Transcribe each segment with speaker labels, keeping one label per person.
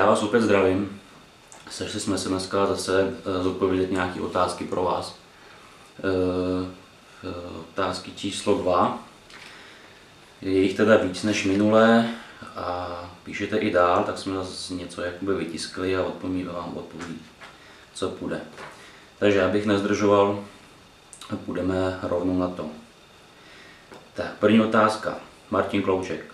Speaker 1: Já vás opět zdravím. Sešli jsme se dneska zase zodpovědět nějaké otázky pro vás. Otázky číslo 2. Je jich teda víc než minulé a píšete i dál, tak jsme zase něco jakoby vytiskli a vám odpoví, co půjde. Takže abych nezdržoval, půjdeme rovnou na to. Tak, první otázka. Martin Klouček.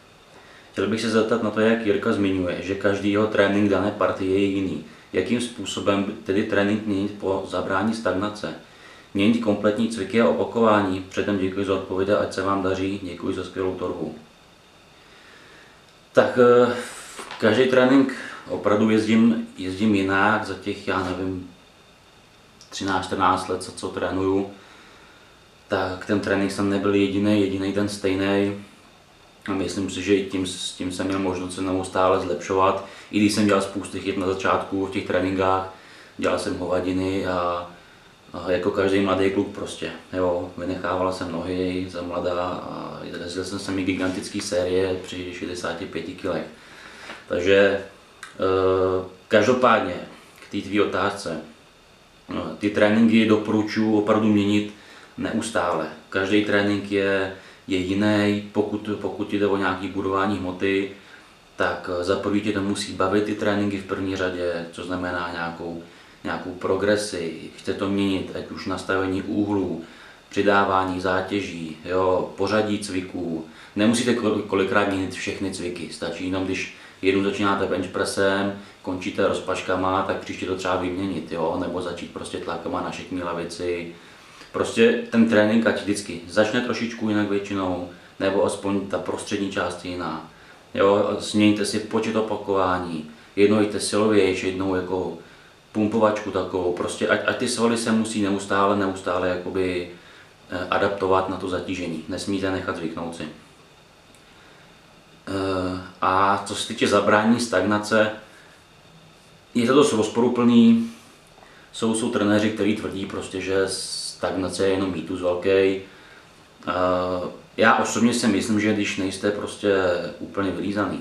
Speaker 1: Chtěl bych se zeptat na to, jak Jirka zmiňuje, že každý jeho trénink dané partie je jiný. Jakým způsobem tedy trénink měnit po zabrání stagnace? Měnit kompletní cviky a opakování? Předem děkuji za odpověď, ať se vám daří, děkuji za skvělou torbu. Tak každý trénink opravdu jezdím jinak za těch, já nevím, 13-14 let, co trénuju. Tak ten trénink jsem nebyl jediný den stejný. A myslím si, že i tím jsem měl možnost se neustále zlepšovat. I když jsem dělal spousty chyb na začátku v těch tréninkách, dělal jsem hovadiny a jako každý mladý kluk prostě. Jo, vynechával jsem nohy za mladá a jezdil jsem sami gigantické série při 65 kg. Takže každopádně k té tvý otázce. Ty tréninky doporučuji opravdu měnit neustále. Každý trénink je jiný, pokud jde o nějaké budování hmoty, tak za první tě to musí bavit ty tréninky v první řadě, co znamená nějakou progresi, chce to měnit, ať už nastavení úhlů, přidávání zátěží, jo, pořadí cviků. Nemusíte kolikrát měnit všechny cviky, stačí jenom, když jednou začínáte bench pressem, končíte rozpačkama, tak příště to třeba vyměnit, jo, nebo začít prostě tlakama na šikmý lavici. Prostě ten trénink ať vždycky začne trošičku jinak většinou, nebo aspoň ta prostřední část je jiná. Jo, změňte si počet opakování, jednou jděte silovější, jednou jako pumpovačku takovou, prostě ať ty svaly se musí neustále jakoby adaptovat na to zatížení, nesmíte nechat zvyknout si. A co se týče zabrání stagnace, je to dost rozporuplný, jsou trenéři, kteří tvrdí prostě, že stagnace je jenom mýtus velký. Já osobně si myslím, že když nejste prostě úplně vylízaný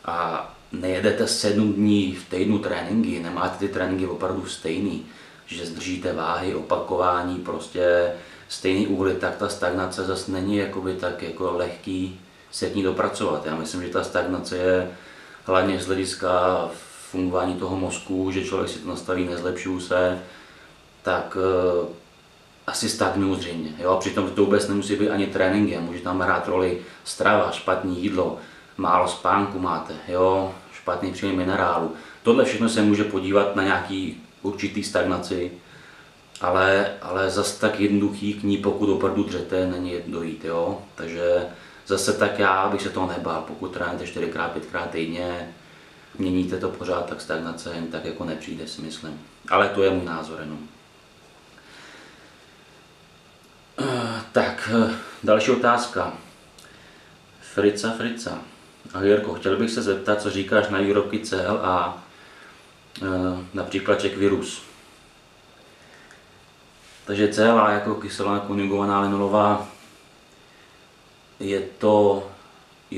Speaker 1: a nejedete 7 dní v týdnu tréninky, nemáte ty tréninky opravdu stejný, že zdržíte váhy, opakování, prostě stejný úhly, tak ta stagnace zase není jakoby tak jako lehký se k ní dopracovat. Já myslím, že ta stagnace je hlavně z hlediska fungování toho mozku, že člověk si to nastaví, nezlepšují se, tak asi stagnuju zřejmě. Jo? Přitom to vůbec nemusí být ani tréninky, může tam hrát roli strava, špatné jídlo, málo spánku máte, jo? Špatný příjem minerálu. Tohle všechno se může podívat na nějaký určitý stagnaci, ale zase tak jednoduchý k ní, pokud opravdu dřete, není dojít. Jo? Takže zase tak já bych se toho nebál, pokud trénujete 4x, 5x týdně, měníte to pořád, tak stagnace jen tak jako nepřijde, si myslím. Ale to je můj názor jenom. Tak, další otázka. Frica. Ahoj Jirko, chtěl bych se zeptat, co říkáš na výrobky CLA, například Czech Virus. Takže CLA jako kyselá konjugovaná linolová, je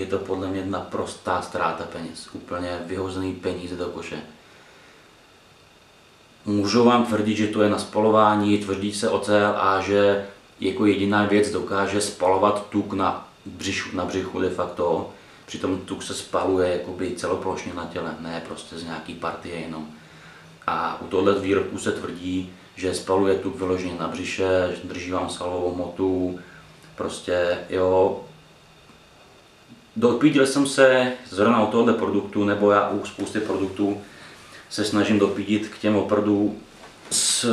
Speaker 1: to podle mě naprostá ztráta peněz, úplně vyhozený peníze do koše. Můžu vám tvrdit, že to je na spalování, tvrdí se o CLA, že jako jediná věc dokáže spalovat tuk na břichu de facto, přitom tuk se spaluje jakoby celoplošně na těle, ne prostě z nějaký partie jenom. A u tohle výrobku se tvrdí, že spaluje tuk vyloženě na břiše, drží vám svalovou hmotu, prostě jo. Dopídil jsem se zrovna u tohoto produktu, nebo já u spousty produktů se snažím dopídit k těm opravdu s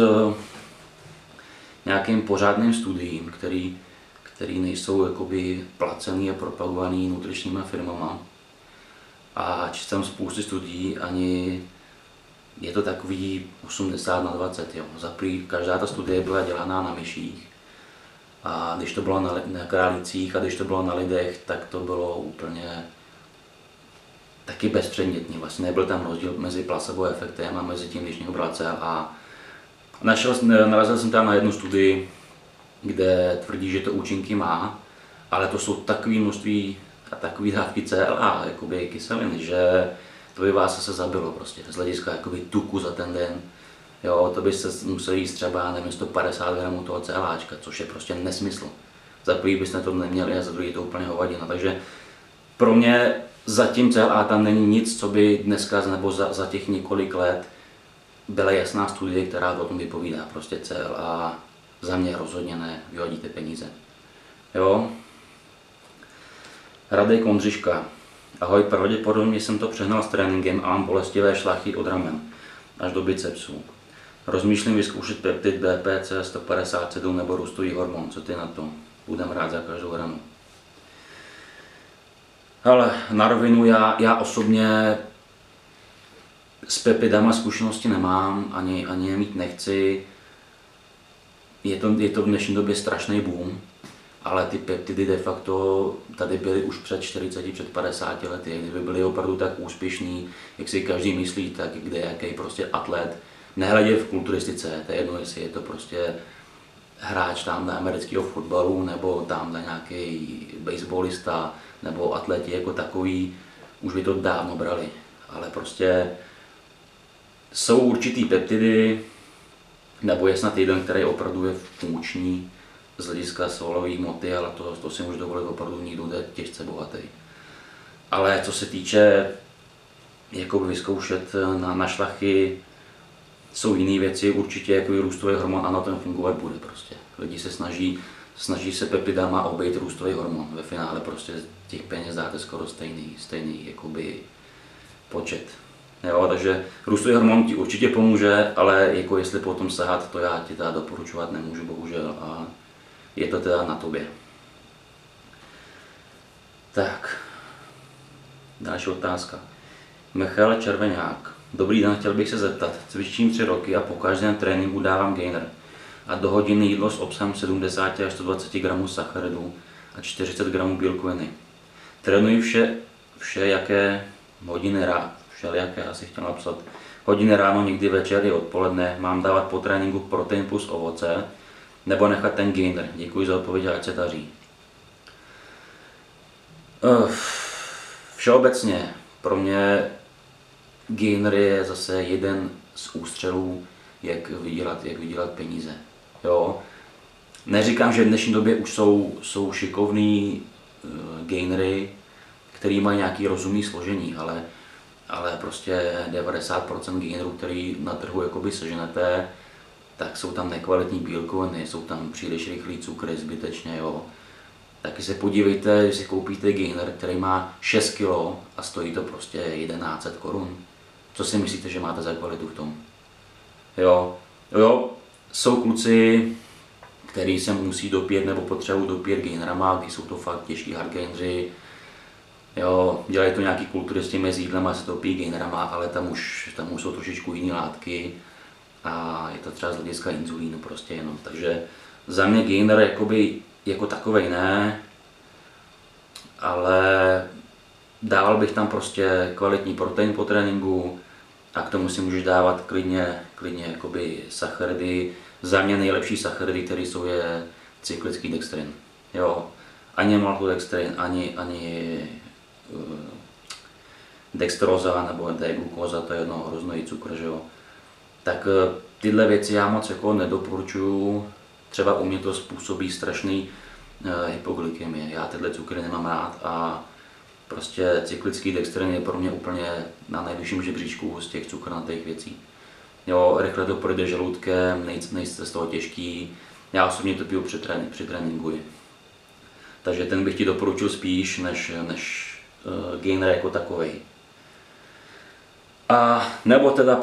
Speaker 1: nějakým pořádným studiím, který nejsou jakoby placený a propagovaný nutričníma firmama. A četl jsem spousty studií, ani je to takový 80/20. Jo. Každá ta studie byla dělaná na myších. A když to bylo na králících a když to bylo na lidech, tak to bylo úplně taky bezpředmětný. Vlastně nebyl tam rozdíl mezi placebo efektem a mezi tím, když někdo bral CLA. Narazil jsem tam na jednu studii, kde tvrdí, že to účinky má, ale to jsou takové množství a takové dávky CLA, jakoby kyselin, že to by vás zase zabilo prostě, z hlediska jakoby tuku za ten den. Jo, to byste museli jíst třeba, nevím, 150 gramů toho celáčka, což je prostě nesmysl. Za prvý byste to neměli a za druhý to úplně hovadina, takže pro mě zatím CLA tam není nic, co by dneska nebo za těch několik let byla jasná studie, která o tom vypovídá. Prostě CLA za mě rozhodně ne, vyhodíte peníze. Jo. Radek Kondřiška. Ahoj, pravděpodobně jsem to přehnal s tréninkem a mám bolestivé šlachy od ramen až do bicepsů. Rozmýšlím vyzkoušet peptid BPC 157 nebo růstový hormon, co ty na to? Budem rád za každou ranu. Ale na rovinu já osobně s peptidama zkušenosti nemám, ani je mít nechci. Je to v dnešní době strašný boom, ale ty peptidy de facto tady byly už před 40, před 50 lety. Kdyby byly opravdu tak úspěšní, jak si každý myslí, tak kde jaký prostě atlet, nehledě v kulturistice, to je jedno, jestli je to prostě hráč tamhle amerického fotbalu, nebo tamhle nějaký baseballista, nebo atleti jako takový, už by to dávno brali. Ale prostě jsou určitý peptidy, nebo je snad jeden, který opravdu je funkční z hlediska svalové hmoty, ale to si může dovolit opravdu někdo, kdo je těžce bohatý. Ale co se týče jakoby vyzkoušet na šlachy, jsou jiné věci, určitě jako růstový hormon, ano, ten fungovat bude prostě. Lidi se snaží se peptidama obejít růstový hormon. Ve finále prostě těch peněz dáte skoro stejný jakoby počet. Jo, takže růstový hormon ti určitě pomůže, ale jako jestli potom sahat, to já ti teda doporučovat nemůžu, bohužel, a je to teda na tobě. Tak, další otázka. Michal Červeňák. Dobrý den, chtěl bych se zeptat. Cvičím 3 roky a po každém tréninku dávám gainer a do hodiny jídlo s obsahem 70 až 120 gramů sacharidů a 40 gramů bílkoviny. Trénuji všelijaké hodiny všelijaké asi chtěl napsat. Hodiny ráno, někdy večer i odpoledne. Mám dávat po tréninku protein plus ovoce nebo nechat ten gainer. Děkuji za odpověď, ať se daří. Všeobecně pro mě gainer je zase jeden z ústřelů, jak vydělat peníze. Jo? Neříkám, že v dnešní době už jsou šikovný gainery, který mají nějaký rozumný složení, ale prostě 90% gainerů, který na trhu jakoby seženete, tak jsou tam nekvalitní bílkoviny, jsou tam příliš rychlý cukry zbytečně. Jo? Taky se podívejte, když si koupíte gainer, který má 6 kg a stojí to prostě 1100 korun. Co si myslíte, že máte za kvalitu v tom? Jo, jsou kluci, který se musí dopít nebo potřebují dopít gainerama, když jsou to fakt těžký hardgainři. Jo, dělají to nějaký kulturisti mezi jídlem a se dopí gainerama, ale tam už jsou trošičku jiné látky a je to třeba z hlediska inzulínu prostě jenom. Takže za mě gainer jako takovej ne, ale dával bych tam prostě kvalitní protein po tréninku a k tomu si můžeš dávat klidně jakoby sacharidy. Za mě nejlepší sacharidy, které jsou, je cyklický dextrin. Jo, ani maltodextrin, ani dextroza nebo D-glukóza, to je jedno hrozný cukr, že jo. Tak tyhle věci já moc jako nedoporučuju. Třeba u mě to způsobí strašný hypoglykemie. Já tyhle cukry nemám rád a prostě cyklický dextrin je pro mě úplně na nejvyšším žebříčku z těch cukranatých věcí. Jo, rychle to projde žaludkem, nejste z toho těžký. Já osobně to piju při tréninku. Takže ten bych ti doporučil spíš než gainer jako takovej. A nebo teda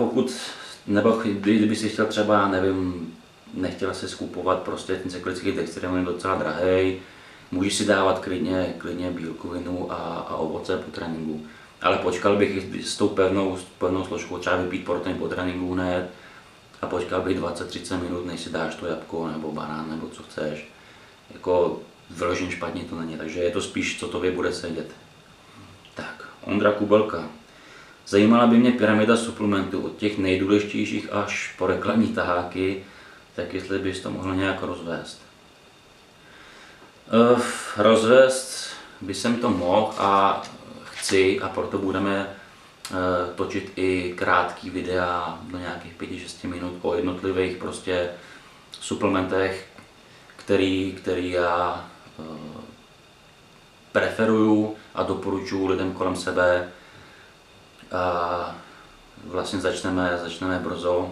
Speaker 1: kdyby si chtěl třeba, nevím, nechtěl si skupovat prostě ten cyklický dextrin, je docela drahej, můžeš si dávat klidně bílkovinu a ovoce po tréninku. Ale počkal bych s tou pevnou složkou, třeba vypít protein po tréninku hned a počkal bych 20-30 minut, než si dáš to jabko nebo banán nebo co chceš. Jako vyloženě špatně to není, takže je to spíš, co tobě bude sedět. Tak, Ondra Kubelka. Zajímala by mě pyramida suplementů od těch nejdůležitějších až po reklamní taháky, tak jestli bys to mohl nějak rozvést. Rozvést by jsem to mohl a chci, a proto budeme točit i krátký videa do nějakých 5-6 minut o jednotlivých prostě suplementech, který já preferuju a doporučuji lidem kolem sebe. A vlastně začneme brzo,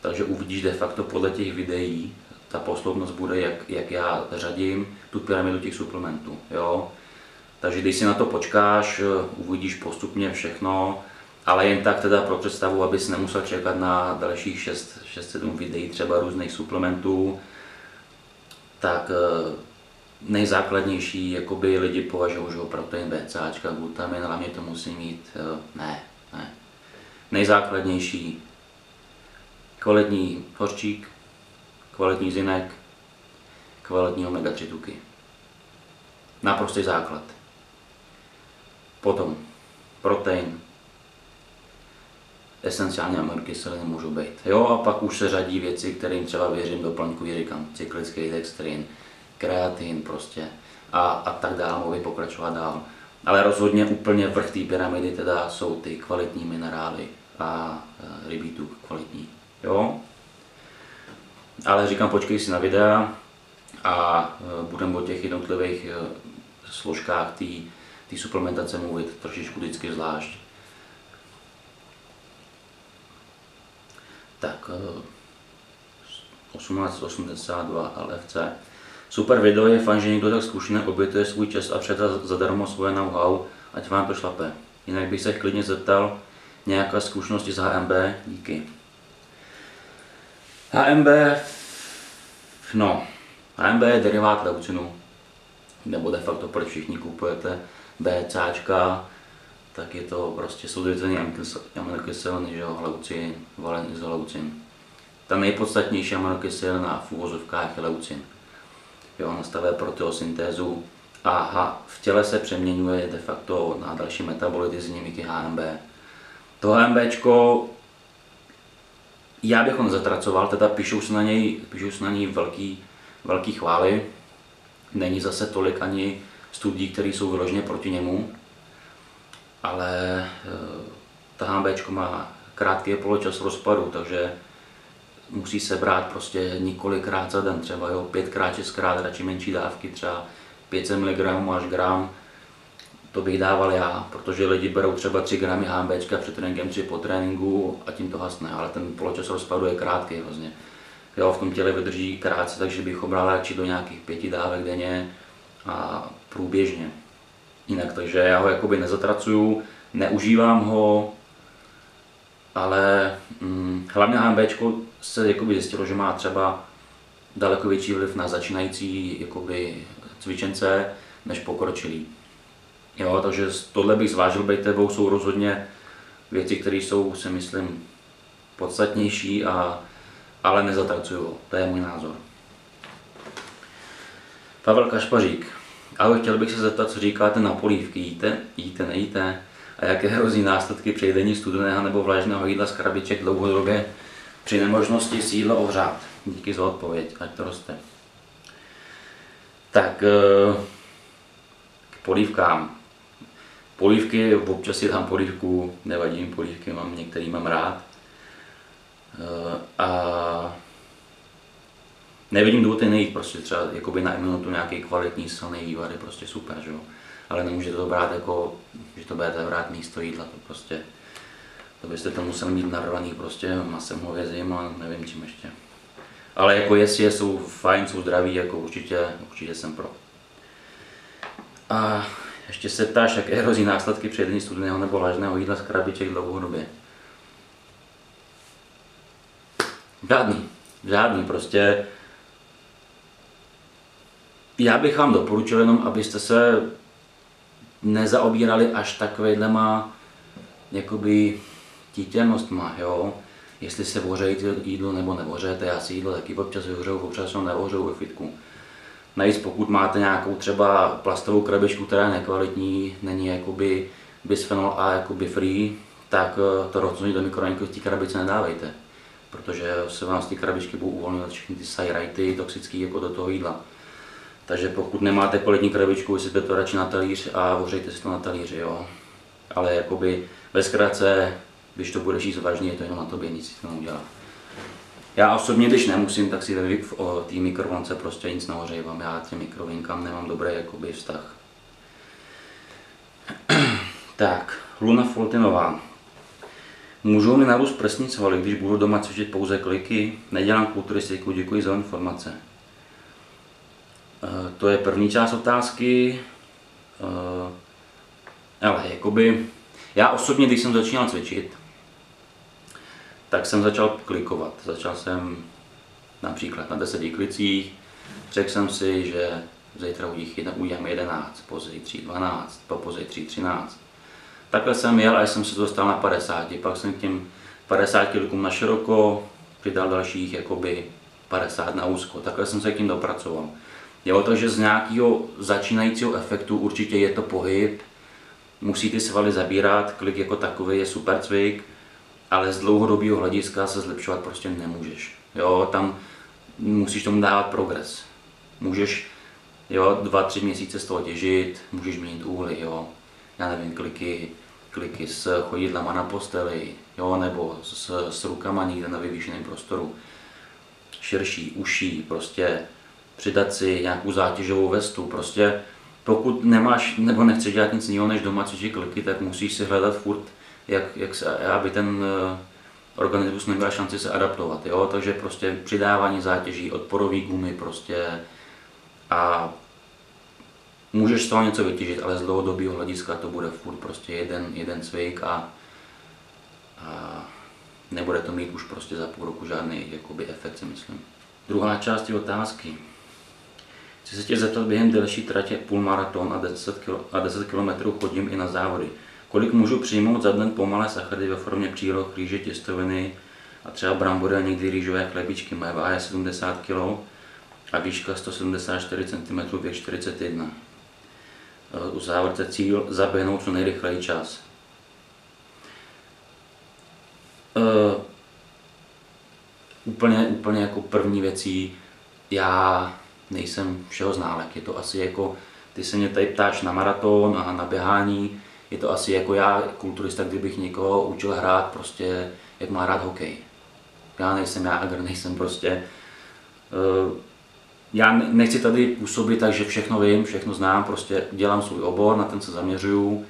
Speaker 1: takže uvidíš de facto podle těch videí, ta posloupnost bude, jak já řadím tu pyramidu těch suplementů. Jo? Takže když si na to počkáš, uvidíš postupně všechno, ale jen tak teda pro představu, abys nemusel čekat na dalších 6-7 videí třeba různých suplementů, tak nejzákladnější jakoby lidi považují, že protein, BCAčka, glutamin, hlavně to musí mít, ne. Nejzákladnější kvalitní hořčík, kvalitní zinek, kvalitní omega-3 tuky. Naprostý základ. Potom protein, esenciální aminokyseliny můžou být. Jo, a pak už se řadí věci, kterým třeba věřím, doplňkový, říkám, cyklický dextrin, kreatin prostě a tak dále, mohli pokračovat dál. Ale rozhodně úplně vrch té pyramidy teda jsou ty kvalitní minerály a rybí tuk kvalitní. Jo? Ale říkám, počkej si na videa a budeme o těch jednotlivých složkách té suplementace mluvit trošičku vždycky zvlášť. Tak, 1882 LFC. Super video, je fajn, že někdo tak zkušený obětuje svůj čas a předá zadarmo svoje know-how, ať vám to šlape. Jinak bych se klidně zeptal nějaké zkušenosti z HMB, díky. HMB je derivát leucinu, nebo de facto proč všichni kupujete BCAčka, tak je to prostě soudržitelný aminokyseliny, že jo, leucin, valen izoleucin. Ta nejpodstatnější aminokyselina v uvozovkách je leucin. Jo, nastavuje proteosyntézu a v těle se přeměňuje de facto na další metabolity, z nimi HMB. To HMBčko, já bych ho nezatracoval, teda píšou se na něj velký chvály. Není zase tolik ani studií, které jsou vyloženě proti němu, ale ta HMBčko má krátký poločas rozpadu, takže musí se brát prostě několikrát za den, třeba 5x, 6x, radši menší dávky, třeba 500 mg až gram. To bych dával já, protože lidi berou třeba 3 gramy HMBčka před tréninkem, 3 po tréninku a tím to hasne, ale ten poločas rozpadu je krátký hrozně. Jo, v tom těle vydrží krátce, takže bych ho bral radši do nějakých 5 dávek denně a průběžně. Jinak, takže já ho jakoby nezatracuju, neužívám ho, ale hlavně HMBčko se jakoby zjistilo, že má třeba daleko větší vliv na začínající jakoby cvičence než pokročilý. Jo, takže tohle bych zvážil, být tebou, jsou rozhodně věci, které jsou, si myslím, podstatnější, ale nezatracuju, to je můj názor. Pavel Kašpařík. Ahoj, chtěl bych se zeptat, co říkáte na polívky, jíte, nejíte a jaké hrozí následky při jedení studeného nebo vlažného jídla z krabiček dlouhodobě při nemožnosti si jídlo ohřát. Díky za odpověď, ať to roste. Tak k polívkám. Polívky, občas si dám polívku, nevadí mi polívky, některý mám rád. A nevidím důvod je nejít, prostě třeba jakoby na minutu nějaký kvalitní silný vývar je prostě super, že jo. Ale nemůžete to brát jako, že to budete brát místo jídla, to prostě, to byste to museli mít narvaný prostě masem, hovězím a nevím čím ještě. Ale jako jestli jsou fajn, jsou zdraví, jako určitě jsem pro. A ještě se ptáš, jaké hrozí následky při jedení studeného nebo vlažného jídla z krabiček dlouhodobě. Žádný, prostě. Já bych vám doporučil jenom, abyste se nezaobírali až takovýhlema jakoby títěnostma, jo. Jestli se vořejete jídlo nebo nevořejete, já si jídlo taky občas vyhořeju, občas ho nevořeju ve fitku. Navíc pokud máte nějakou třeba plastovou krabičku, která je nekvalitní, není jakoby bisphenol A jakoby free, tak to rozhodně do mikrovlnky v té krabici nedávejte. Protože se vám z té krabičky budou uvolňovat všechny ty sajrajty toxické jako do toho jídla. Takže pokud nemáte kvalitní krabičku, vysypete to radši na talíř a ohřejte si to na talíři, jo. Ale jakoby ve zkratce, když to budeš jíst vážně, je to jenom na tobě, nic si to neudělá. Já osobně, když nemusím, tak si ve té mikrovlnce prostě nic neohřívám. Já těm mikrovlnkám nemám dobrý jakoby vztah. Tak, Luna Foltinová. Můžou mi narůst prsní svaly, když budu doma cvičit pouze kliky? Nedělám kulturistiku, děkuji za informace. To je první část otázky. Ale jakoby, já osobně, když jsem začínal cvičit, tak jsem začal klikovat. Začal jsem například na 10 klicích, řekl jsem si, že zítra udělám 11, pozítří 12, pozítří 13. Takhle jsem jel, až jsem se dostal na 50, pak jsem k těm 50 klikům na široko přidal dalších jakoby 50 na úzko. Takhle jsem se k tím dopracoval. Jo, takže z nějakého začínajícího efektu určitě je to pohyb, musí ty svaly zabírat, klik jako takový je super cvik, ale z dlouhodobého hlediska se zlepšovat prostě nemůžeš. Jo, tam musíš tomu dávat progres. Můžeš 2-3 měsíce z toho těžit, můžeš měnit úhly, jo. Já nevím, kliky s chodidlama na posteli, jo, nebo s rukama někde na vyvýšeném prostoru. Širší, užší, prostě přidat si nějakou zátěžovou vestu, prostě pokud nemáš nebo nechceš dělat nic jiného než doma cvičit kliky, tak musíš si hledat furt, aby ten organismus neměl šanci se adaptovat, jo? Takže prostě přidávání zátěží, odporový gumy prostě a můžeš z toho něco vytěžit, ale z dlouhodobého hlediska to bude furt prostě jeden cvik a nebude to mít už prostě za půl roku žádný jakoby efekt, si myslím. Druhá část je otázky. Chci se tě zeptat, během delší tratě půlmaraton a 10 km chodím i na závody. Kolik můžu přijmout za den pomalé sacharidy ve formě příloh, rýže, těstoviny a třeba brambory a někdy rýžové chlebičky? Moje váha je 70 kg a výška 174 cm, věk 41. U závodce cíl zaběhnout co nejrychleji čas. Úplně jako první věcí, já nejsem všeho ználek, je to asi jako, ty se mě tady ptáš na maraton a na běhání, je to asi jako já, kulturista, kdybych někoho učil hrát prostě, jak má hrát hokej. Já nejsem Jágr, nejsem prostě, já nechci tady působit tak, že všechno vím, všechno znám, prostě dělám svůj obor, na ten se zaměřuju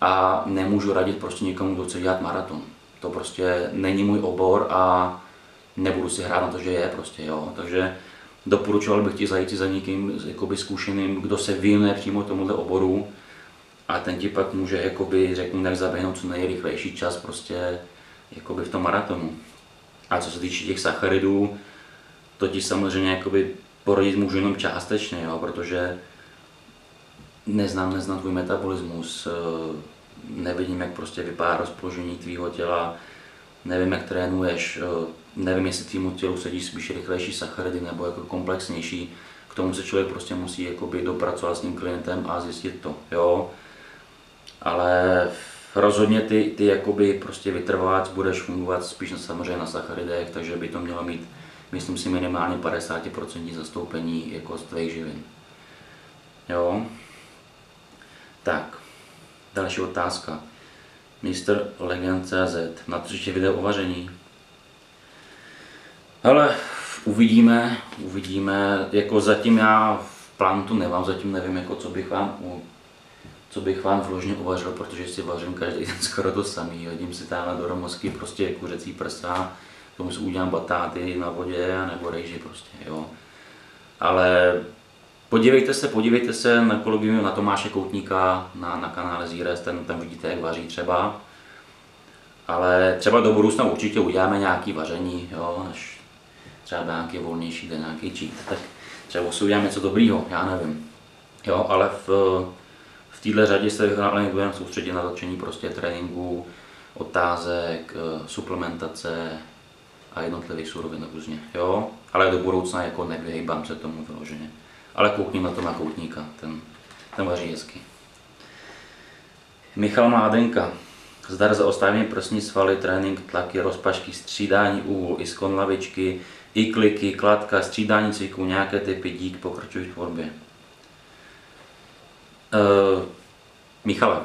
Speaker 1: a nemůžu radit prostě někomu, kdo chce dělat maraton. To prostě není můj obor a nebudu si hrát na to, že je prostě, jo, takže doporučoval bych ti zajít si za někým jakoby zkušeným, kdo se věnuje přímo tomuto oboru a ten ti pak může, jakoby, řeknu, jak zaběhnout co nejrychlejší čas prostě jakoby v tom maratonu. A co se týče těch sacharidů, to ti samozřejmě jakoby poradit můžu jenom částečně, jo, protože neznám tvůj metabolismus, nevidím, jak prostě vypadá rozpoložení tvýho těla, nevím, jak trénuješ, nevím, jestli tvýmu tělu sedí spíš rychlejší sacharidy nebo jako komplexnější. K tomu se člověk prostě musí jakoby dopracovat s tím klientem a zjistit to, jo. Ale rozhodně ty jakoby prostě vytrvalec budeš fungovat spíš samozřejmě na sacharidech, takže by to mělo mít, myslím si, minimálně 50% zastoupení jako z tvých živin. Jo. Tak, další otázka. Mr. Legend.cz, natočíte video o vaření? Ale uvidíme, jako zatím já v plánu to nemám, zatím nevím, jako co bych vám vložně uvařil, protože si vařím každý den skoro to samý, hodím si tam do romosky prostě kuřecí prsa, k tomu si udělám batáty na vodě nebo rejži prostě, jo. Ale podívejte se na kolegu na Tomáše Koutníka na kanále Zíres, tam vidíte, jak vaří třeba. Ale třeba do budoucna určitě uděláme nějaké vaření, jo, až třeba nějaký volnější den, nějaký cheat, tak třeba si uděláme něco dobrýho, já nevím. Jo, ale v této řadě se hlavně budeme soustředit na točení prostě tréninku, otázek, suplementace a jednotlivých surovin různě, jo. Ale do budoucna jako nevyhejbám se tomu vyloženě. Ale koukni na to na Koutníka, ten vaří hezky. Michal Mádenka. Zdar za ostavení prsní svaly, trénink, tlaky, rozpašky, střídání úhlu, i sklon lavičky, i kliky, kladka, střídání cviků, nějaké typy, dík, pokračuj v tvorbě. Michale,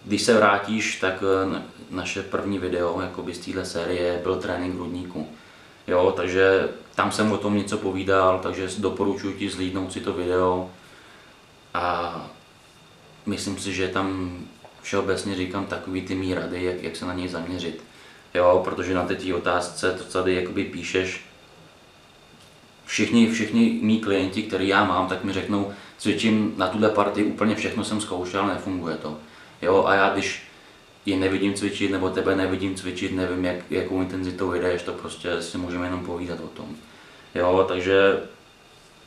Speaker 1: když se vrátíš, tak naše první video jakoby z téhle série byl trénink hrudníku. Jo, takže tam jsem o tom něco povídal, takže doporučuji ti zhlídnout si to video a myslím si, že tam všeobecně říkám takový ty mý rady, jak se na něj zaměřit. Jo, protože na té otázce, to tady jakoby píšeš, všichni mý klienti, který já mám, tak mi řeknou, cvičím na tuhle partii, úplně všechno jsem zkoušel, nefunguje to. Jo, a já když je nevidím cvičit, nebo tebe nevidím cvičit, nevím, jakou intenzitou jdeš, to prostě si můžeme jenom povídat o tom. Jo, takže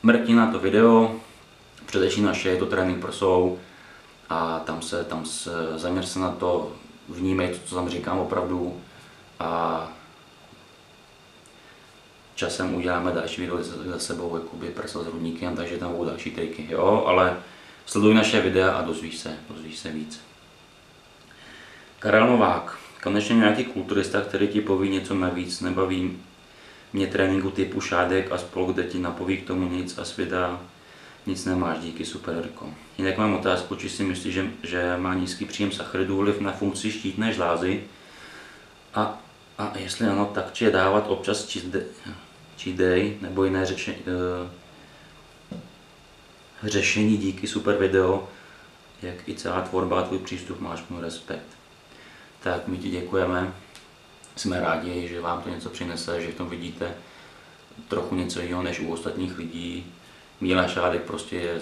Speaker 1: mrkni na to video, především naše, je to trénink prsou a tam se zaměř se na to, vnímej to, co tam říkám opravdu a časem uděláme další video za sebou, jakoby prsa s hrudníkem, takže tam budou další triky, jo, ale sleduj naše videa a dozvíš se víc. Karel Novák, konečně nějaký kulturista, který ti poví něco navíc, nebaví mě tréninku typu šádek a spol, kde ti napoví k tomu nic a světa nic nemáš, díky, super Jirko. Jinak mám otázku, či si myslíš, že má nízký příjem sacharidů vliv na funkci štítné žlázy a jestli ano, tak či je dávat občas cheat day nebo jiné řešení, díky, super video, jak i celá tvorba a tvůj přístup, máš můj respekt. Tak my ti děkujeme, jsme rádi, že vám to něco přinese, že v tom vidíte trochu něco jiného než u ostatních lidí. Míla Šádek prostě je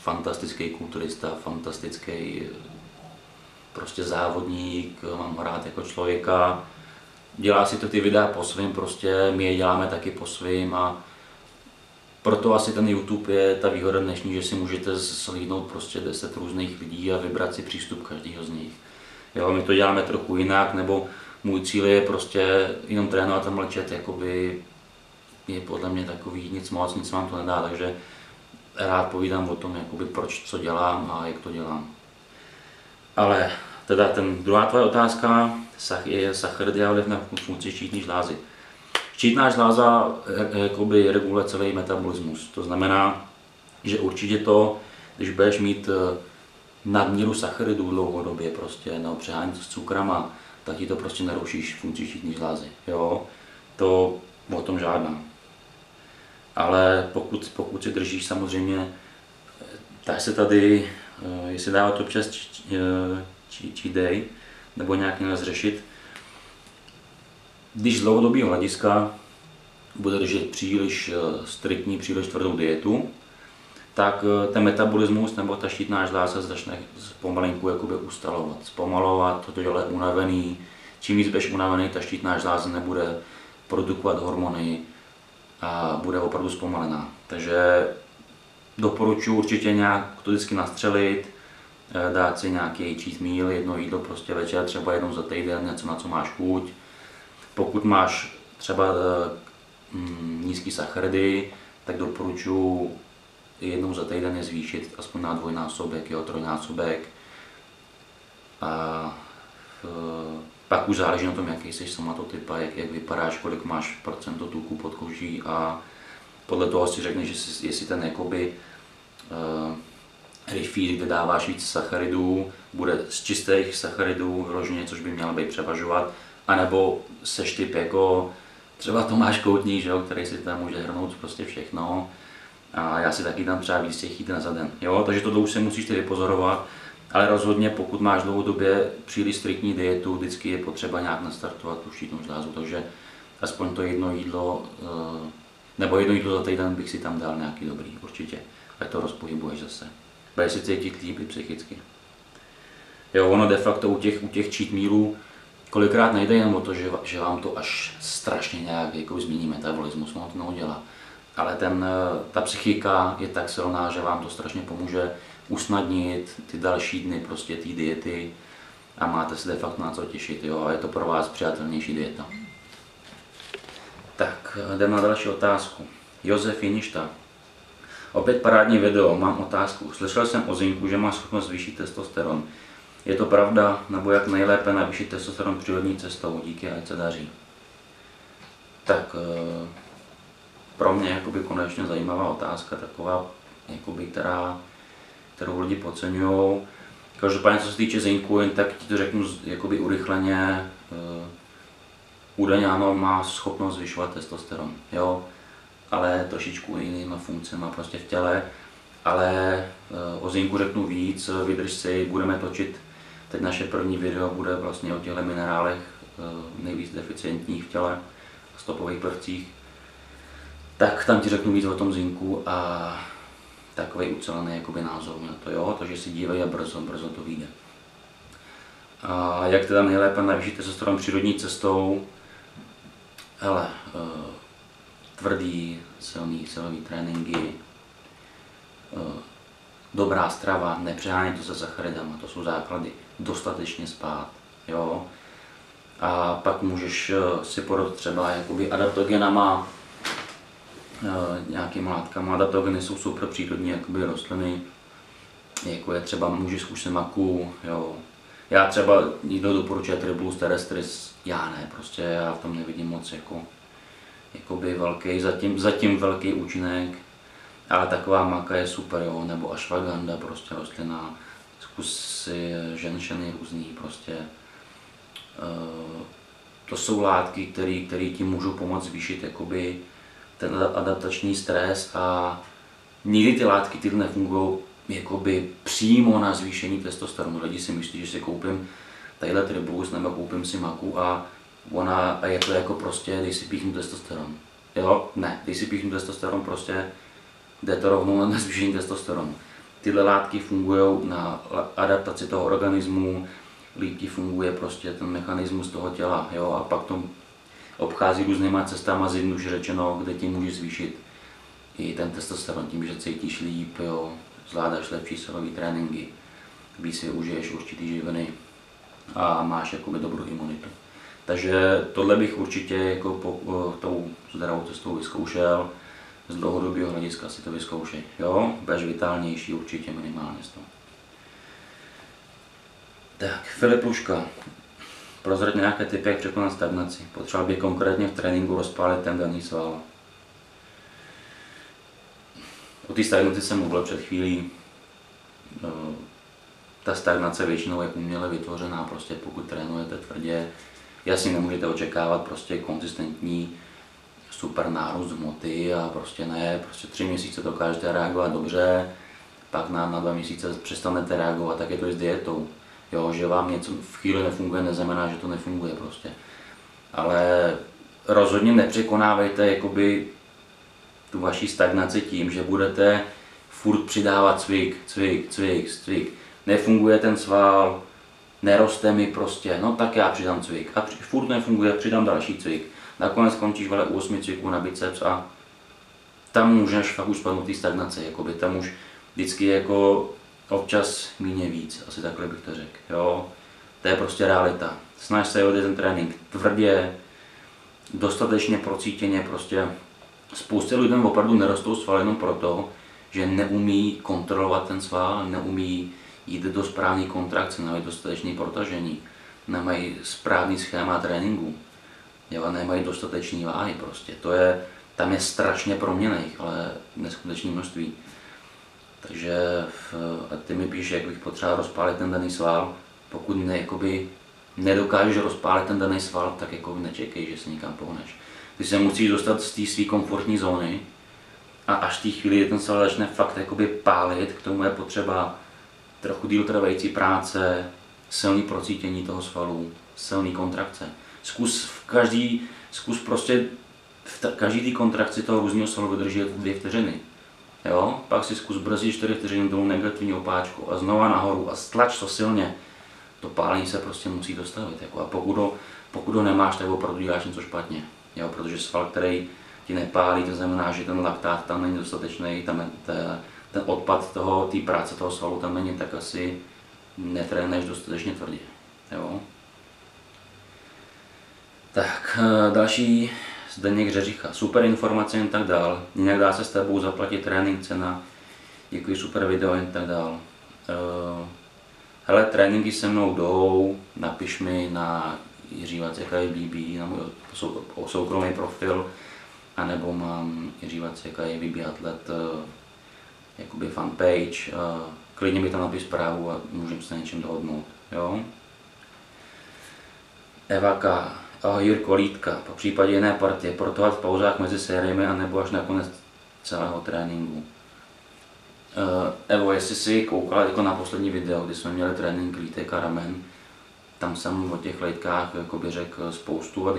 Speaker 1: fantastický kulturista, fantastický prostě závodník, mám ho rád jako člověka. Dělá si to ty videa po svým, prostě my je děláme taky po svým a proto asi ten YouTube je ta výhoda dnešní, že si můžete slídnout prostě 10 různých lidí a vybrat si přístup každého z nich. Jo, my to děláme trochu jinak, nebo můj cíl je prostě jenom trénovat a mlčet, jakoby je podle mě takový nic moc, nic vám to nedá, takže rád povídám o tom, jakoby proč, co dělám a jak to dělám. Ale teda druhá tvoje otázka je sacharidy a vliv na funkci štítné žlázy. Štítná žláza jakoby reguluje celý metabolismus, to znamená, že určitě to, když budeš mít nadmíru sacharidů dlouhodobě prostě, nebo přehánět s cukrama, tak ti to prostě narušíš funkci štítné žlázy, jo, to o tom žádná. Ale pokud si držíš samozřejmě, tak se tady, jestli dávat občas cheat day, nebo nějak něco zřešit, když z dlouhodobého hlediska bude držet příliš striktní, příliš tvrdou dietu, tak ten metabolismus nebo ta štítná žláza začne pomalinku jakoby ustalovat, zpomalovat, to dělá unavený. Čím víc budeš unavený, ta štítná žláza nebude produkovat hormony a bude opravdu zpomalená. Takže doporučuji určitě nějak to vždycky nastřelit, dát si nějaký cheat meal, jedno jídlo prostě večer, třeba jednou za týden, něco na co máš chuť. Pokud máš třeba nízký sacharidy, tak doporučuji jednou za týden je zvýšit aspoň na dvojnásobek, jo, trojnásobek. A pak už záleží na tom, jaký jsi somatotyp a jak vypadáš, kolik máš procento tuku pod koží a podle toho si řekneš, jestli ten jakoby refeed, kde dáváš víc sacharidů, bude z čistých sacharidů vyloženě, což by mělo být převažovat, anebo seš typ jako třeba Tomáš Koutník, že jo, který si tam může hrnout prostě všechno a já si taky dám třeba víc těch jídel za den, jo, takže tohle už se musíš ty vypozorovat, ale rozhodně pokud máš dlouhodobě příliš striktní dietu, vždycky je potřeba nějak nastartovat tu štítnou žlázu, takže aspoň to jedno jídlo, nebo jedno jídlo za týden bych si tam dal nějaký dobrý, určitě, ať to rozpohybuješ zase, budeš si cítit líp i psychicky. Jo, ono de facto u těch cheat mealů kolikrát nejde jen o to, že vám to až strašně nějak jako změní metabolismus, ono to neudělá. Ale ta psychika je tak silná, že vám to strašně pomůže usnadnit ty další dny prostě té diety a máte se de facto na co těšit, jo, a je to pro vás přijatelnější dieta. Tak, jdeme na další otázku. Josef Jiništa. Opět parádní video, mám otázku. Slyšel jsem o zinku, že má schopnost zvýšit testosteron. Je to pravda, nebo jak nejlépe navýšit testosteron přírodní cestou? Díky, ať se daří. Tak pro mě jakoby konečně zajímavá otázka, taková, jakoby, kterou lidi podceňují. Každopádně, co se týče zinku, jen tak ti to řeknu jakoby urychleně, údajně ano, má schopnost zvyšovat testosteron, jo, ale trošičku jinýma funkcemi prostě v těle, ale o zinku řeknu víc, vydrž si, budeme točit, teď naše první video bude vlastně o těchto minerálech nejvíc deficientních v těle, stopových prvcích, tak tam ti řeknu víc o tom zinku a takový ucelený jakoby názor na to, jo, takže si dívej a brzo to vyjde. A jak teda nejlépe navýšit testosteron přírodní cestou? Hele, tvrdý, silový tréninky, dobrá strava, nepřeháněj to se sacharidama, to jsou základy, dostatečně spát, jo. A pak můžeš si podat třeba jakoby adaptogenama, nějakýma látkama. Adaptogeny jsou super přírodní jakoby rostliny, jako je třeba, můžeš zkusit maku, jo. Já třeba někdo doporučuje Tribulus terrestris, já ne, prostě já v tom nevidím moc jakoby velký, zatím velký účinek, ale taková maka je super, jo, nebo ashwagandha, prostě rostlina, zkus si ženšeny různý, prostě. To jsou látky, které ti můžou pomoct zvýšit jakoby ten adaptační stres a nikdy ty látky ty nefungují jakoby přímo na zvýšení testosteronu. Lidi si myslí, že si koupím tadyhle Tribulus nebo koupím si maku a je to jako prostě, dej si píchnu testosteron. Jo? Ne, dej si píchnu testosteron, prostě jde to rovnou na zvýšení testosteronu. Tyhle látky fungují na adaptaci toho organismu, líp ti funguje prostě ten mechanismus toho těla, jo? A pak to obchází různýma cestama, zjednoduše řečeno, kde ti může zvýšit i ten testosteron tím, že cítíš líp, jo? Zvládáš lepší silový tréninky, víc si užiješ určitý živiny a máš jakoby dobrou imunitu. Takže tohle bych určitě jako tou zdravou cestou vyzkoušel, z dlouhodobého hlediska si to vyzkoušej, jo? Budeš vitálnější určitě minimálně z toho. Tak, Filip Luška. Prozrať nějaké tipy, jak překonat stagnaci. Potřeboval bych konkrétně v tréninku rozpálit ten daný sval. O té stagnaci jsem mluvil před chvílí. Ta stagnace většinou je uměle vytvořená, prostě pokud trénujete tvrdě. Jasně nemůžete očekávat prostě konzistentní super nárůst hmoty a prostě ne, prostě 3 měsíce dokážete reagovat dobře, pak na 2 měsíce přestanete reagovat, tak je to i s dietou. Jo, že vám něco v chvíli nefunguje, neznamená, že to nefunguje prostě. Ale rozhodně nepřekonávejte jakoby tu vaši stagnaci tím, že budete furt přidávat cvik. Nefunguje ten sval, neroste mi prostě, no tak já přidám cvik. A furt nefunguje, přidám další cvik. Nakonec skončíš vele 8 cviků na biceps a tam můžeš fakt už spadnout té stagnace, jakoby tam už vždycky jako občas míně víc, asi takhle bych to řekl, jo. To je prostě realita. Snaž se odjet ten trénink tvrdě, dostatečně procítěně, prostě spoustě lidem opravdu nerostou svaly jenom proto, že neumí kontrolovat ten sval, neumí jít do správné kontrakce, nemají dostatečné protažení, nemají správný schéma tréninku, jo, nemají dostatečné váhy prostě. Tam je strašně proměnných, ale neskutečné množství. Takže ty mi píš, jak bych potřeboval rozpálit ten daný sval. Pokud nedokážeš rozpálit ten daný sval, tak jako nečekej, že se nikam pohneš. Ty se musíš dostat z té své komfortní zóny a až v té chvíli, kdy ten sval začne fakt pálit, k tomu je potřeba trochu díl trvající práce, silný procítění toho svalu, silný kontrakce. Zkus prostě v každý té kontrakci toho různého svalu vydržet 2 vteřiny. Jo? Pak si zkus brzdit 4 vteřiny dolů negativní opáčku a znova nahoru a stlač to silně. To pálení se prostě musí dostavit. Jako. A pokud ho nemáš, tak opravdu děláš něco špatně. Jo? Protože sval, který ti nepálí, to znamená, že ten laktát tam není dostatečný, ten odpad té práce toho svalu tam není, tak asi netrénuješ dostatečně tvrdě. Jo? Tak, další Zdeněk Řeřicha. Super informace jen tak dál. Jinak dá se s tebou zaplatit trénink, cena. Děkuji, super video jen tak dál. Hele, tréninky se mnou jdou, napiš mi na Jiří Vacek BB, na můj soukromý profil, anebo mám Jiří Vacek BB Atlet jakoby fanpage, klidně mi tam napiš zprávu a můžeme se na něčem dohodnout. Jo? Eva K. Ahoj Jirko, Lítka, po případě jiné partie, portovat v pauzách mezi sériemi anebo až na konec celého tréninku. Evo, jestli jsi koukala jako na poslední video, kdy jsme měli trénink lítek a ramen, tam jsem o těch lejtkách řekl spoustu a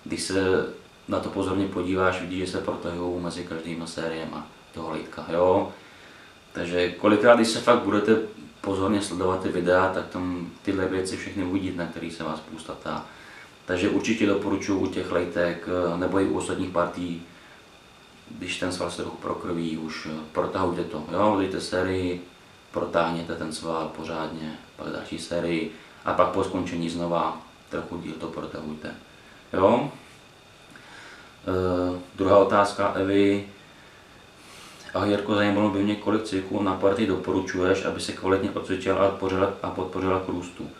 Speaker 1: když se na to pozorně podíváš, vidíš, že se protahují mezi každýma sériema toho lejtka, jo. Takže kolikrát, když se fakt budete pozorně sledovat ty videa, tak tam tyhle věci všechny uvidíte, na který se vás spousta ptá. Takže určitě doporučuji u těch lejtek, nebo i u ostatních partí, když ten sval se trochu prokrví, už protahujte to, jo, dejte sérii, protáhněte ten sval pořádně, pak další sérii a pak po skončení znova trochu díl to protahujte, jo. Druhá otázka Evy. Ahoj Jirko, zajímalo by mě, kolik cviků na partii doporučuješ, aby se kvalitně odcvičil a podpořila k růstu.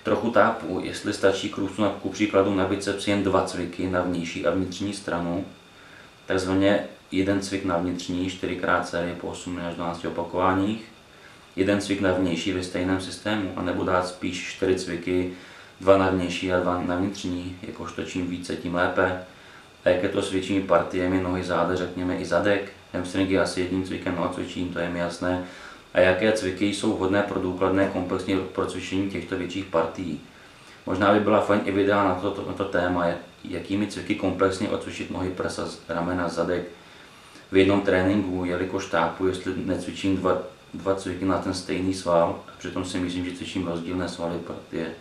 Speaker 1: Trochu tápu, jestli stačí k růstu ku příkladu na biceps jen 2 cviky na vnější a vnitřní stranu, takzvaně jeden cvik na vnitřní, 4x série po 8 až 12 opakováních, jeden cvik na vnější ve stejném systému, anebo dát spíš 4 cviky, 2 na vnější a 2 na vnitřní, jakožto čím více, tím lépe. A jak je to s většími partiemi nohy, záda, řekněme i zadek, hamstringy asi jedním cvikem neodcvičím, to je mi jasné. A jaké cviky jsou vhodné pro důkladné komplexní procvičení těchto větších partií. Možná by byla fajn i videa na to téma, jakými cviky komplexně odcvičit nohy, prsa, ramena, zadek v jednom tréninku, jelikož tápu, jestli necvičím dva cviky na ten stejný sval, a přitom si myslím, že cvičím rozdílné svaly partie.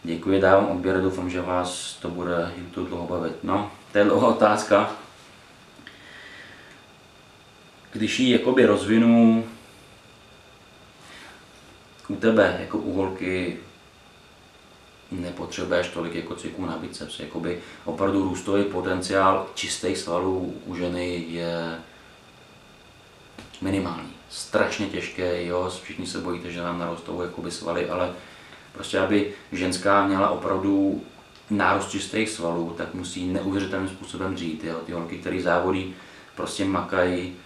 Speaker 1: Děkuji, dávám odběr, doufám, že vás to bude YouTube dlouho bavit. No, to je dlouhá otázka. Když ji jakoby rozvinu u tebe, jako u holky, nepotřebuješ tolik jako cviků na biceps. Jakoby opravdu růstový potenciál čistých svalů u ženy je minimální. Strašně těžké, jo, všichni se bojíte, že nám narostou jakoby svaly, ale prostě aby ženská měla opravdu nárůst čistých svalů, tak musí neuvěřitelným způsobem dřít. Jo. Ty holky, které závodí, prostě makají,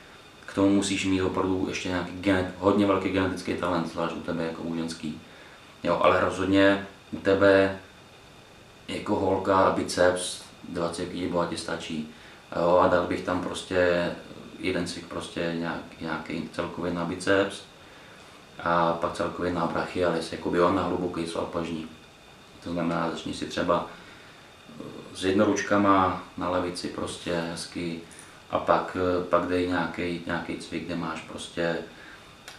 Speaker 1: k tomu musíš mít opravdu ještě nějaký hodně velký genetický talent, zvlášť u tebe jako u ženský. Jo, ale rozhodně u tebe jako holka biceps 20 kg bohatě stačí. Jo, a dal bych tam prostě jeden cvik prostě nějaký celkově na biceps a pak celkově na brachialis, jakoby on na hluboký sval pažní. To znamená, začni si třeba s jednoručkama na levici prostě hezky a pak dej nějaký cvik, kde máš prostě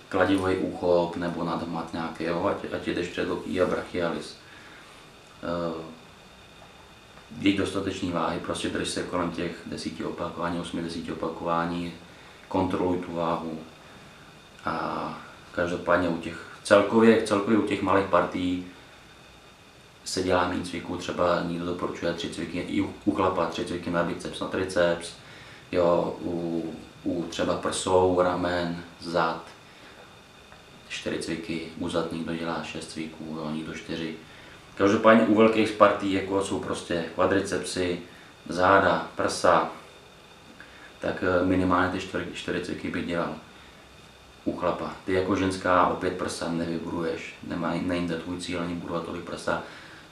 Speaker 1: kladivový úchop nebo nadmat nějaký, jo, ať jdeš předloktí a brachialis. Dej dostatečný váhy, prostě drž se kolem těch 10 opakování, 8-10 opakování, kontroluj tu váhu a každopádně celkově u těch malých partií se dělá méně cviků, třeba někdo doporučuje 3 cviky i u chlapa, 3 cviky na biceps, na triceps, jo, u třeba prsou, ramen, zad, 4 cviky, u zad někdo dělá 6 cviků, jo, někdo 4. Každopádně u velkých partií, jako jsou prostě kvadricepsy, záda, prsa, tak minimálně ty 4 cviky by dělal. U chlapa. Ty jako ženská opět prsa nevybuduješ, není to tvůj cíl ani budovat tolik prsa,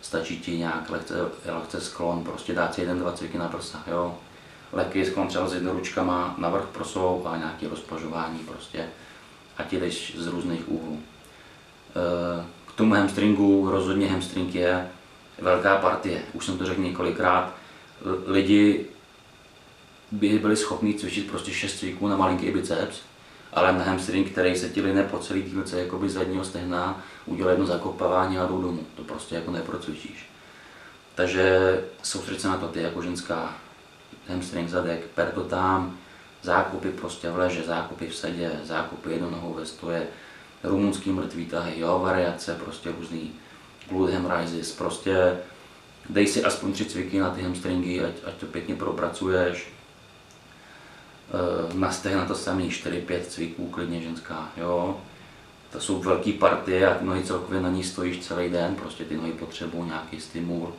Speaker 1: stačí ti nějak lehce sklon, prostě dát si 1-2 cviky na prsa, jo. Lehký sklon třeba s jednoručkama navrch prsou a nějaké rozpažování prostě, ať jdeš z různých úhlů. K tomu hamstringu, rozhodně hamstring je velká partie, už jsem to řekl několikrát, lidi by byli schopni cvičit prostě 6 cviků na malinký biceps, ale na hamstring, který se ti line po celý dílce jakoby zadního stehna, udělá jedno zakopávání a jdou domů. To prostě jako neprocvičíš. Takže soustřeď se na to ty jako ženská. Hamstring, zadek, per to tam, zákupy prostě v leže, zákupy v sedě, zákupy jednou nohou ve stoje, rumunský mrtvý tahy, jo, variace, prostě různý glute ham raises, prostě dej si aspoň 3 cviky na ty hamstringy, ať to pěkně propracuješ. Na stehna to samý 4-5 cviků, klidně ženská, jo. To jsou velké partie a nohy celkově na ní stojíš celý den, prostě ty nohy potřebují nějaký stimul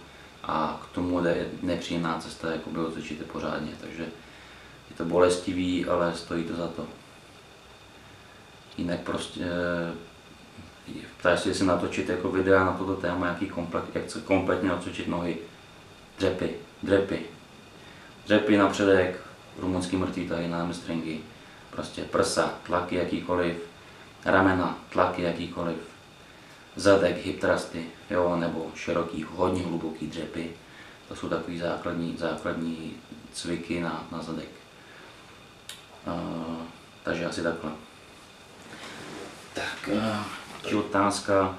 Speaker 1: a k tomu je nepříjemná cesta, jakoby odcvičíte pořádně, takže je to bolestivý, ale stojí to za to. Jinak prostě ptáš si, jestli natočit jako videa na toto téma, jak se kompletně natočit nohy. Dřepy na předek, rumunský mrtvý tahy na hamstringy, prostě prsa, tlaky jakýkoliv, ramena, tlaky jakýkoliv, zadek, hip thrusty, jo, nebo široký, hodně hluboký dřepy. To jsou takový základní cviky na zadek. Takže asi takhle. Tak, otázka.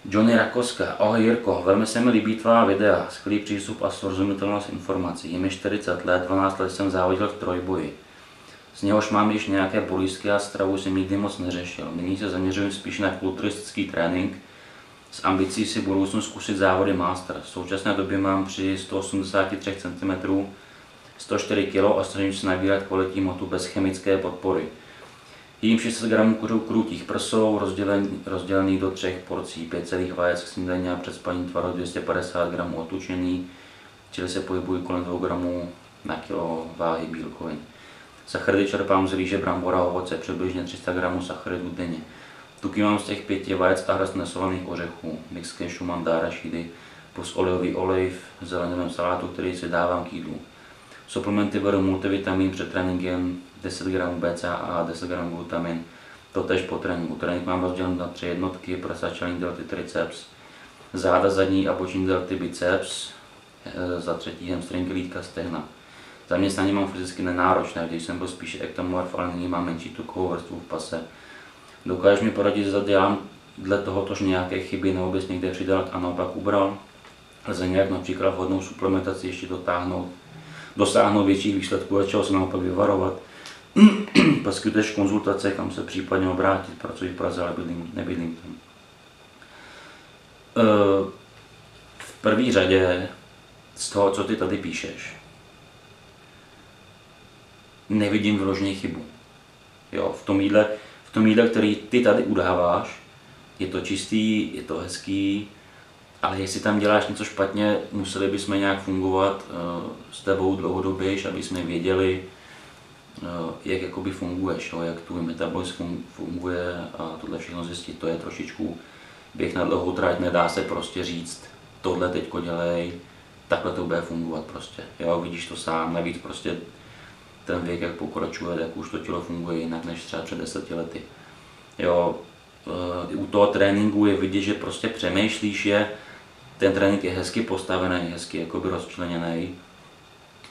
Speaker 1: Johnny Rakoska. Ahoj Jirko, velmi se mi líbí tvá videa, skvělý přístup a srozumitelnost informací. Je mi 40 let, 12 let jsem závodil v trojboji. Z něhož mám již nějaké bolístky a stravu jsem nikdy moc neřešil. Nyní se zaměřuji spíš na kulturistický trénink s ambicí si budoucnu zkusit závody master. V současné době mám při 183 cm 104 kg a snažím se nabírat kvalitní hmotu bez chemické podpory. Jím 600 g krutých prsou, rozdělených do 3 porcí, 5 celých vajec k snídani a před spaním tvaru 250 g otučený, čili se pohybují kolem 2 g na kilo váhy bílkovin. Sacharidy čerpám z rýže, brambora a ovoce, přibližně 300 g sacharidů denně. Tuky mám z těch 5 vajec a hrst nesolaných ořechů, mix kešu mám dárašídy plus olejový olej v zeleném salátu, který si dávám k jídlu. Suplementy beru multivitamin před tréninkem, 10 g BCAA a 10 g glutamin, totéž po tréninku. Trénink mám rozdělen na 3 jednotky, prsa, čelní delty, triceps, záda, zadní a boční delty, biceps, za třetí hamstringy, lítka, stehna. Zaměstnání mám fyzicky nenáročné, když jsem byl spíše ektomorf, ale nyní mám menší tukovou vrstvu v pase. Dokážeš mi poradit, zda dělám dle tohotož nějaké chyby nebo bys někde přidal a naopak ubral? Lze nějak například vhodnou suplementaci ještě dosáhnout větších výsledků a čeho se naopak vyvarovat? Poskytuješ konzultace, kam se případně obrátit, pracuji v Praze, ale nebydlím tam. V první řadě z toho, co ty tady píšeš, nevidím vyloženě chybu. Jo, v tom jídle, který ty tady udáváš, je to čistý, je to hezký, ale jestli tam děláš něco špatně, museli bychom nějak fungovat s tebou dlouhodobějš, aby jsme věděli, jak jakoby funguješ, jo, jak tvůj metabolismus funguje a tohle všechno zjistit. To je trošičku běh na dlouhou trať, nedá se prostě říct, tohle teďko dělej, takhle to bude fungovat prostě. Jo, vidíš to sám, navíc prostě ten věk, jak pokračuje, tak už to tělo funguje jinak než třeba před 10 lety. Jo, u toho tréninku je vidět, že prostě přemýšlíš, ten trénink je hezky postavený, hezky jakoby rozčleněný,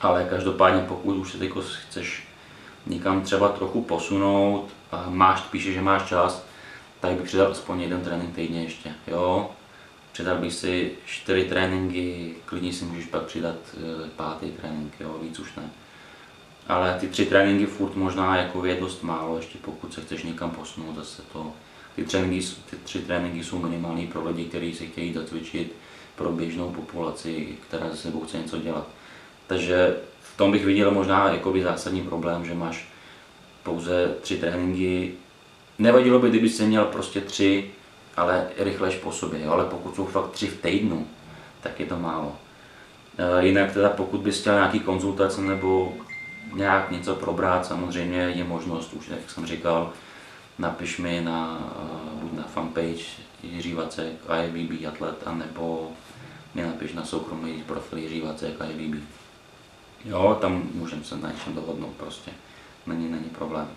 Speaker 1: ale každopádně pokud už se teď chceš někam třeba trochu posunout a píše, že máš čas, tak bych přidal aspoň jeden trénink týdně ještě, jo. Přidal bych si 4 tréninky, klidně si můžeš pak přidat 5. trénink, jo, víc už ne. Ale ty 3 tréninky furt možná jako je dost málo, ještě pokud se chceš někam posunout zase to. Ty 3 tréninky jsou minimální pro lidi, kteří se chtějí zacvičit, pro běžnou populaci, která se sebou chce něco dělat. Takže v tom bych viděl možná jakoby zásadní problém, že máš pouze 3 tréninky. Nevadilo by, kdyby jsi měl prostě 3, ale rychlejš po sobě, jo? Ale pokud jsou fakt 3 v týdnu, tak je to málo. Jinak teda pokud bys chtěl nějaký konzultace nebo nějak něco probrat, samozřejmě je možnost, už jak jsem říkal, napiš mi buď na fanpage Jiří Vacek, IFBB atlet, anebo mě napiš na soukromý profil Jiří Vacek, IFBB. Jo, tam můžeme se na něčem dohodnout prostě, není problém.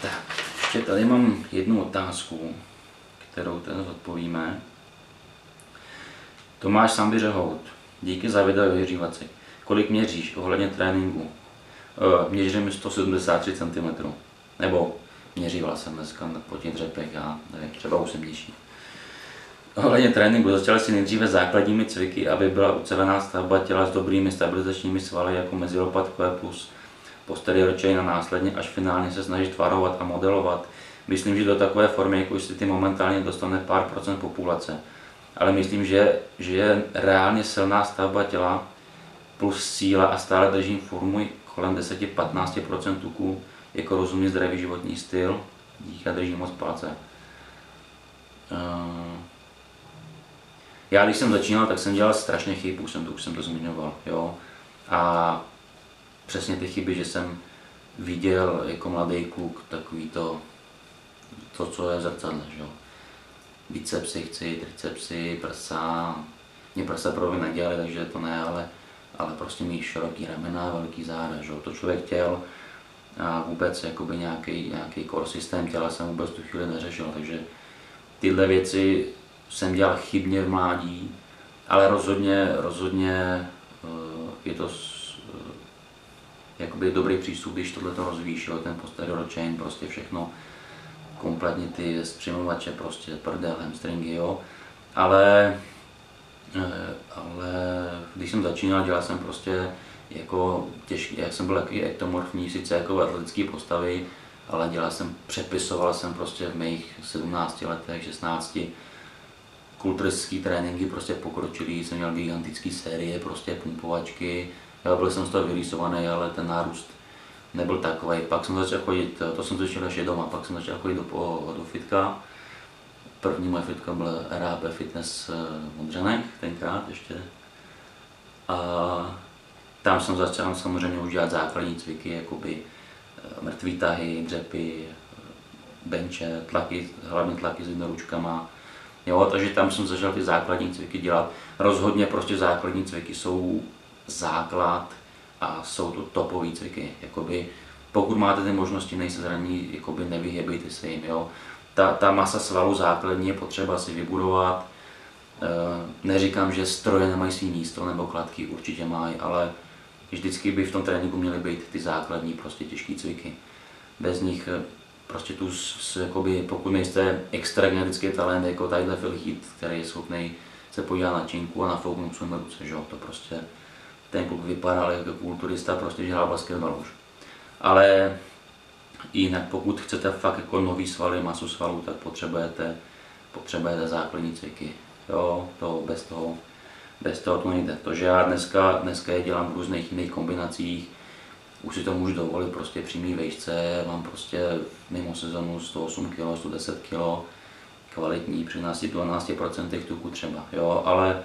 Speaker 1: Tak, ještě tady mám jednu otázku, kterou teď odpovíme. Tomáš Sambi Řehout, díky za video Jiří Vacek. Kolik měříš ohledně tréninku? Měřím 173 cm. Nebo měřívala jsem dneska po těch dřepech, já nevím, třeba už jsem nižší. Ohledně tréninku začal si nejdříve základními cviky, aby byla ucelená stavba těla s dobrými stabilizačními svaly jako mezilopatkové plus posterior chain a následně až finálně se snažit tvarovat a modelovat. Myslím, že do takové formy, jako si ty momentálně dostane pár procent populace. Ale myslím, že je reálně silná stavba těla plus síla a stále držím formu kolem 10-15% tuku jako rozumně zdravý životní styl. Díky a držím moc palce. Já když jsem začínal, tak jsem dělal strašně chyb, už jsem to zmiňoval, jo. A přesně ty chyby, že jsem viděl jako mladý kluk takový to co je v zrcadle, že jo. Bicepsy chci, tricepsy, prsa. Mě prsa problémy nedělaly, takže to ne, ale prostě mít široký ramena, velký záda, že jo. To člověk chtěl a vůbec jakoby nějaký core systém těla jsem vůbec tu chvíli neřešil, takže tyhle věci jsem dělal chybně v mládí, ale rozhodně je to jakoby dobrý přístup, když tohle to rozvíjíš, jo, ten posterior chain, prostě všechno, kompletně ty zpřimovače, prostě prdel, hamstringy, jo, ale když jsem začínal, dělal jsem prostě jako těžký, jak jsem byl takový ektomorfní, sice jako atletický postavy, ale přepisoval jsem prostě v mých 17 letech, 16, kulturistický tréninky prostě pokročilý, jsem měl gigantický série, prostě pumpovačky, já byl jsem z toho vyrýsovaný, ale ten nárůst nebyl takový. Pak jsem začal chodit, to jsem začal ještě doma, pak jsem začal chodit do fitka. První moje fitka byl RAP Fitness Modřenek, tenkrát ještě. A tam jsem začal samozřejmě už dělat základní cviky, jakoby mrtvý tahy, dřepy, benče, tlaky, hlavně tlaky s jednoručkama. Jo, takže tam jsem začal ty základní cviky dělat. Rozhodně prostě základní cviky jsou základ a jsou to topové cviky. Jakoby, pokud máte ty možnosti, nejste zranění, jakoby nevyhybejte se jim. Jo. Ta masa svalů základní je potřeba si vybudovat. Neříkám, že stroje nemají svý místo, nebo kladky určitě mají, ale vždycky by v tom tréninku měly být ty základní prostě těžké cviky. Bez nich prostě jakoby, pokud nejste extra genetický talent, jako tadyhle Phil Heath, který je schopný se podívat na činku a nafouknout svým ruce, že? To prostě ten kluk vypadal jako kulturista, prostě žral basketbal už. Ale jinak pokud chcete fakt jako nový svaly, masu svalů, tak potřebujete základní cviky. Jo, bez toho to nejde. To, že já dneska je dělám v různých jiných kombinacích, už si to můžu dovolit prostě při mý vejšce, mám prostě mimo sezonu 108 kg, 110 kg, kvalitní při 12% tuku třeba, jo, ale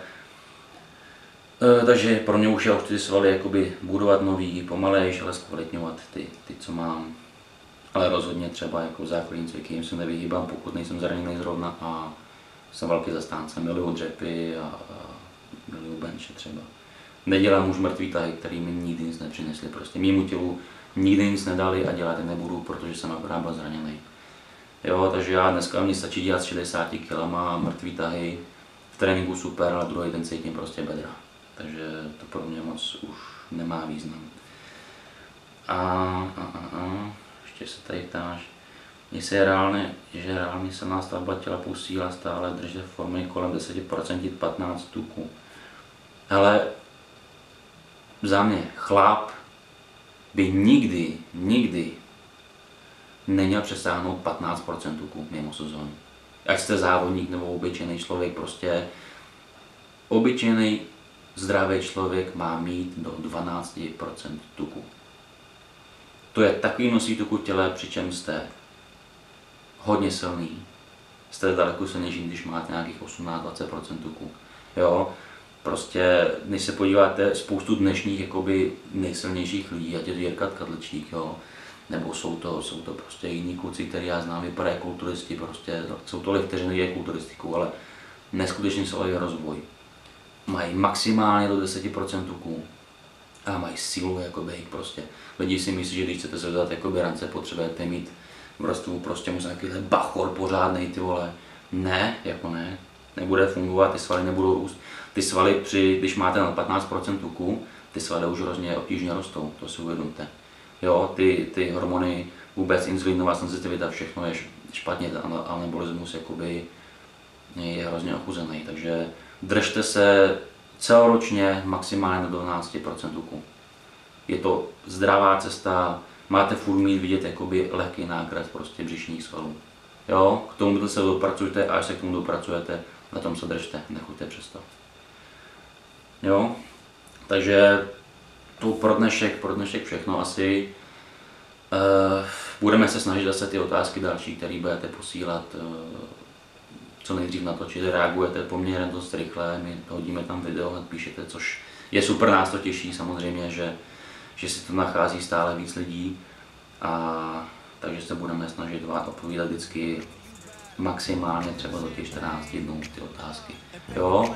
Speaker 1: takže pro mě už já ty svaly jakoby budovat nový, pomalejš, ale zkvalitňovat ty, co mám. Ale rozhodně třeba jako základní cviky jim se nevyhýbám, pokud nejsem zraněný zrovna a jsem velký zastánce, miluju dřepy a miluju benče třeba. Nedělám už mrtvý tahy, který mi nikdy nic nepřinesli, prostě mému tělu nikdy nic nedali a dělat je nebudu, protože jsem akorát byl zraněný. Jo, takže já dneska mě stačí dělat s 60 kg mrtvý tahy, v tréninku super, ale druhý den cítím prostě bedra. Takže to pro mě moc už nemá význam. Ještě se tady ptáš, jestli je reálně silná stavba těla posílá stále držet formy kolem 10% 15 tuků. Ale za mě chlap by nikdy neměl přesáhnout 15% tuku mimo sezónu. Ať jste závodník nebo obyčejný člověk, prostě obyčejný zdravý člověk má mít do 12% tuku. To je takový množství tuku v těle, přičem jste hodně silný. Jste daleko silnější, když máte nějakých 18-20% tuku. Jo? Prostě, když se podíváte, spoustu dnešních jakoby nejsilnějších lidí, ať je to Jirka Kadlčík, jo? Nebo jsou to prostě jiní kluci, který já znám, vypadají kulturisti, prostě, jsou to kteří nedělají kulturistiku, ale neskutečný silový rozvoj. Mají maximálně do 10% tuku a mají sílu jakoby prostě. Lidi si myslí, že když chcete zvedat jakoby rance, potřebujete mít vrstvu, prostě musí nějakýhle bachor pořádnej, ty vole. Ne, jako ne, nebude fungovat, ty svaly nebudou růst. Ty svaly, když máte na 15% tuku, ty svaly už hrozně obtížně rostou, to si uvědomte. Jo, ty hormony, vůbec inzulinová senzitivita, všechno je špatně, anabolismus jakoby je hrozně ochuzený, takže držte se celoročně maximálně do 12% tuku. Je to zdravá cesta, máte furt mít vidět jakoby lehký nákres prostě břišních svalů. Jo, k tomu se dopracujte a až se k tomu dopracujete, na tom se držte, nechoďte přes to. Jo, takže to pro dnešek všechno asi. Budeme se snažit zase ty otázky další, které budete posílat, co nejdřív natočit, reagujete poměrně dost rychle, my hodíme tam video, napíšete, což je super, nás to těší samozřejmě, že si to nachází stále víc lidí. Takže se budeme snažit vás odpovídat vždycky maximálně třeba do těch 14 dnů ty otázky. Jo?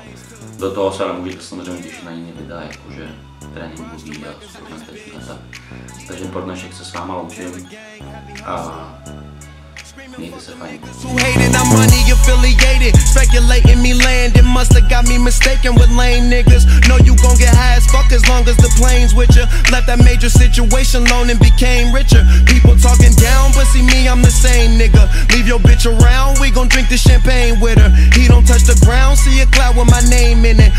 Speaker 1: Do toho se ale můžete samozřejmě těšit na jiné videa, jakože tréninkový a suplementační a tak. Takže pro dnešek se s váma loučím a mějte se fajn.
Speaker 2: Speculating me land, it must have got me mistaken with lame niggas. Know you gon' get high as fuck as long as the plane's with ya. Left that major situation alone and became richer. People talking down, but see me, I'm the same nigga. Leave your bitch around, we gon' drink the champagne with her. He don't touch the ground, see a cloud with my name in it.